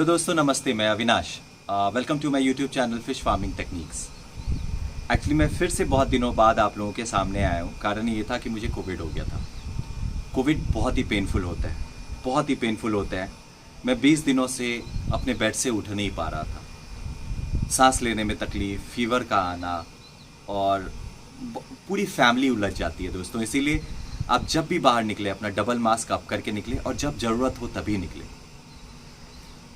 Hello दोस्तों, नमस्ते। मैं Avinash. Welcome to my YouTube channel fish farming techniques. Actually मैं फिर से बहुत दिनों बाद आप लोगों के सामने आया हूँ। कारण ये था कि मुझे कोविड हो गया था। कोविड बहुत ही पेनफुल होता है, बहुत ही पेनफुल होता है। मैं 20 दिनों से अपने बेड से उठ नहीं पा रहा था। सांस लेने में तकलीफ़, फीवर का आना, और पूरी फैमिली उलझ जाती है दोस्तों। इसीलिए आप जब भी बाहर निकले अपना डबल मास्क अप करके निकले, और जब ज़रूरत हो तभी निकले।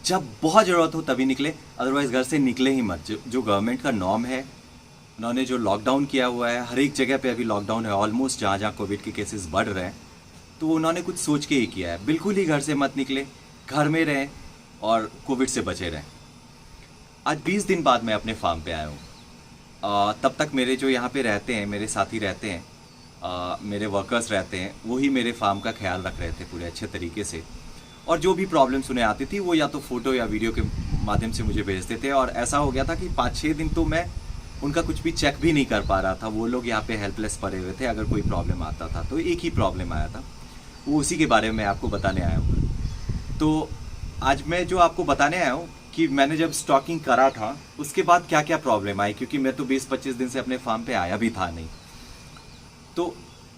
जब बहुत ज़रूरत हो तभी निकले, अदरवाइज़ घर से निकले ही मत। जो गवर्नमेंट का नॉर्म है, उन्होंने जो लॉकडाउन किया हुआ है, हर एक जगह पे अभी लॉकडाउन है ऑलमोस्ट, जहाँ जहाँ कोविड के केसेस बढ़ रहे हैं, तो उन्होंने कुछ सोच के ही किया है। बिल्कुल ही घर से मत निकले, घर में रहें और कोविड से बचे रहें। आज 20 दिन बाद मैं अपने फार्म पे आया हूँ। तब तक मेरे जो यहाँ पे रहते हैं, मेरे साथी रहते हैं, मेरे वर्कर्स रहते हैं, वही मेरे फार्म का ख्याल रख रहे थे पूरे अच्छे तरीके से। और जो भी प्रॉब्लम्स उन्हें आती थी वो या तो फोटो या वीडियो के माध्यम से मुझे भेजते थे। और ऐसा हो गया था कि 5-6 दिन तो मैं उनका कुछ भी चेक भी नहीं कर पा रहा था। वो लोग यहाँ पे हेल्पलेस पड़े हुए थे। अगर कोई प्रॉब्लम आता था तो एक ही प्रॉब्लम आया था, वो उसी के बारे में मैं आपको बताने आया हूँ। तो आज मैं जो आपको बताने आया हूँ कि मैंने जब स्टॉकिंग करा था उसके बाद क्या क्या प्रॉब्लम आई, क्योंकि मैं तो 20-25 दिन से अपने फार्म पे आया भी था नहीं। तो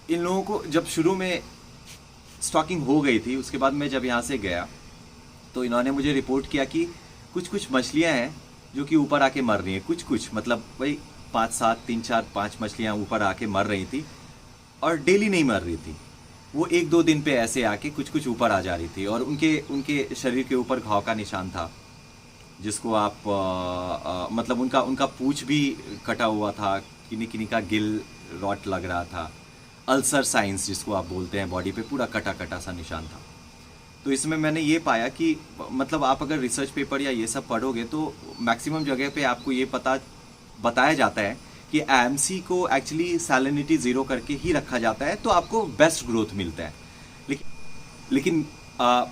इन लोगों को जब शुरू में स्टॉकिंग हो गई थी, उसके बाद मैं जब यहाँ से गया तो इन्होंने मुझे रिपोर्ट किया कि कुछ मछलियाँ हैं जो कि ऊपर आके मर रही हैं। कुछ मतलब भाई 5-7, 3-4-5 मछलियाँ ऊपर आके मर रही थी, और डेली नहीं मर रही थी। वो 1-2 दिन पे ऐसे आके कुछ ऊपर आ जा रही थी, और उनके शरीर के ऊपर घाव का निशान था, जिसको आप मतलब उनका पूंछ भी कटा हुआ था, किन्हीं का गिल रॉट लग रहा था, अल्सर साइंस जिसको आप बोलते हैं, बॉडी पे पूरा कटा सा निशान था। तो इसमें मैंने ये पाया कि मतलब आप अगर रिसर्च पेपर या ये सब पढ़ोगे तो मैक्सिमम जगह पे आपको ये बताया जाता है कि एएमसी को एक्चुअली सैलिनिटी 0 करके ही रखा जाता है, तो आपको बेस्ट ग्रोथ मिलता है। लेकिन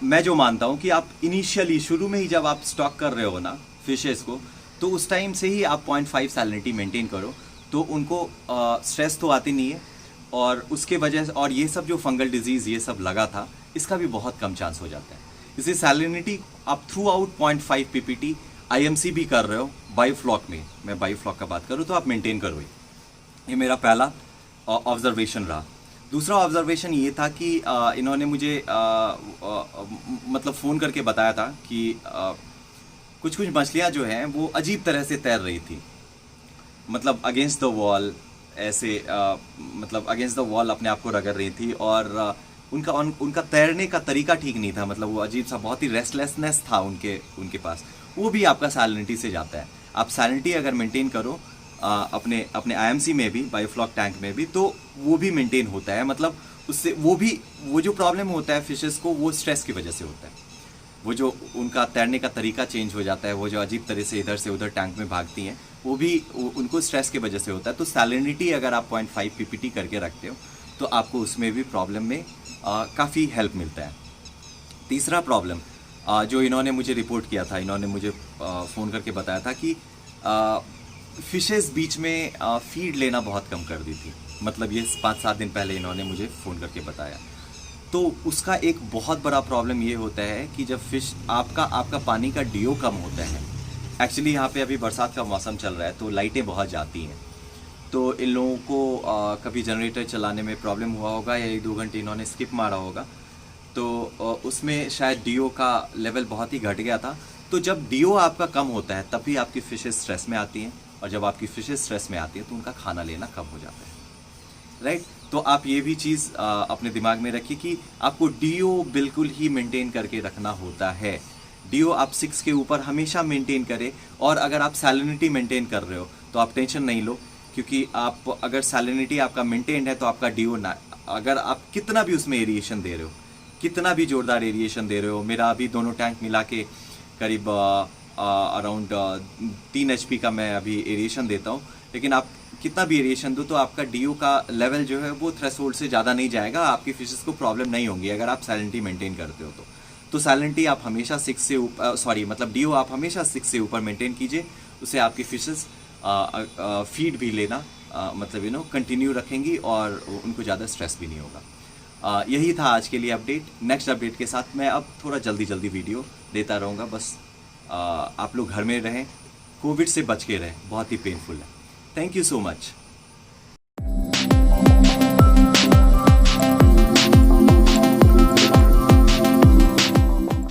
मैं जो मानता हूँ कि आप इनिशियली शुरू में ही जब आप स्टॉक कर रहे हो ना फिशेस को, तो उस टाइम से ही आप 0.5 सैलिनिटी मेंटेन करो, तो उनको स्ट्रेस तो आती नहीं है। और उसके वजह से, और ये सब जो फंगल डिजीज़ ये सब लगा था, इसका भी बहुत कम चांस हो जाता है। इसी सैलिनिटी आप थ्रू आउट 0.5 पीपीटी आईएमसी भी कर रहे हो बायोफ्लॉक में, मैं बायोफ्लॉक का बात करूँ तो आप मेंटेन करो। ये मेरा पहला ऑब्जर्वेशन रहा। दूसरा ऑब्जर्वेशन ये था कि इन्होंने मुझे मतलब फ़ोन करके बताया था कि कुछ मछलियाँ जो हैं वो अजीब तरह से तैर रही थी, मतलब अगेंस्ट द वॉल, ऐसे मतलब अगेंस्ट द वॉल अपने आप को रगड़ रही थी। और उनका तैरने का तरीका ठीक नहीं था, मतलब वो अजीब सा, बहुत ही रेस्टलेसनेस था उनके पास। वो भी आपका सैलिनिटी से जाता है। आप सैलिनिटी अगर मेंटेन करो अपने आईएमसी में भी, बायोफ्लॉक टैंक में भी, तो वो भी मेंटेन होता है। मतलब उससे वो जो प्रॉब्लम होता है फिशेस को, वो स्ट्रेस की वजह से होता है। वो जो उनका तैरने का तरीका चेंज हो जाता है, वो जो अजीब तरह से इधर से उधर टैंक में भागती हैं, वो भी उनको स्ट्रेस की वजह से होता है। तो सैलिनिटी अगर आप 0.5 पीपीटी करके रखते हो तो आपको उसमें भी प्रॉब्लम में काफ़ी हेल्प मिलता है। तीसरा प्रॉब्लम जो इन्होंने मुझे रिपोर्ट किया था, इन्होंने मुझे फ़ोन करके बताया था कि फिशेस बीच में फीड लेना बहुत कम कर दी थी। मतलब ये 5-7 दिन पहले इन्होंने मुझे फ़ोन करके बताया। तो उसका एक बहुत बड़ा प्रॉब्लम ये होता है कि जब फिश आपका पानी का डीओ कम होता है। एक्चुअली यहाँ पे अभी बरसात का मौसम चल रहा है, तो लाइटें बहुत जाती हैं, तो इन लोगों को कभी जनरेटर चलाने में प्रॉब्लम हुआ होगा, या 1-2 घंटे इन्होंने स्किप मारा होगा, तो उसमें शायद डीओ का लेवल बहुत ही घट गया था। तो जब डीओ आपका कम होता है तभी आपकी फिशेस स्ट्रेस में आती हैं, और जब आपकी फिशेस स्ट्रेस में आती हैं तो उनका खाना लेना कम हो जाता है, राइट। तो आप ये भी चीज़ अपने दिमाग में रखिए कि आपको डीओ बिल्कुल ही मेंटेन करके रखना होता है। डीओ आप 6 के ऊपर हमेशा मेंटेन करें। और अगर आप सैलिनिटी मेंटेन कर रहे हो तो आप टेंशन नहीं लो, क्योंकि आप अगर सैलिनिटी आपका मेंटेन है तो आपका डीओ ना, अगर आप कितना भी उसमें एरिएशन दे रहे हो, कितना भी जोरदार एरिएशन दे रहे हो, मेरा अभी दोनों टैंक मिला के करीब अराउंड 3 HP का मैं अभी एरिएशन देता हूँ, लेकिन आप कितना भी एरिएशन दो तो आपका डीओ का लेवल जो है वो थ्रेशोल्ड से ज़्यादा नहीं जाएगा। आपकी फिशेस को प्रॉब्लम नहीं होंगी अगर आप सैलिनिटी मेंटेन करते हो तो सैलिनिटी आप हमेशा 6 से ऊपर, मतलब डीओ आप हमेशा 6 से ऊपर मेंटेन कीजिए। उससे आपकी फिशेस फीड भी लेना मतलब कंटिन्यू रखेंगी, और उनको ज़्यादा स्ट्रेस भी नहीं होगा। यही था आज के लिए अपडेट। नेक्स्ट अपडेट के साथ मैं अब थोड़ा जल्दी वीडियो देता रहूँगा। बस आप लोग घर में रहें, कोविड से बच के रहें, बहुत ही पेनफुल है। Thank you so much.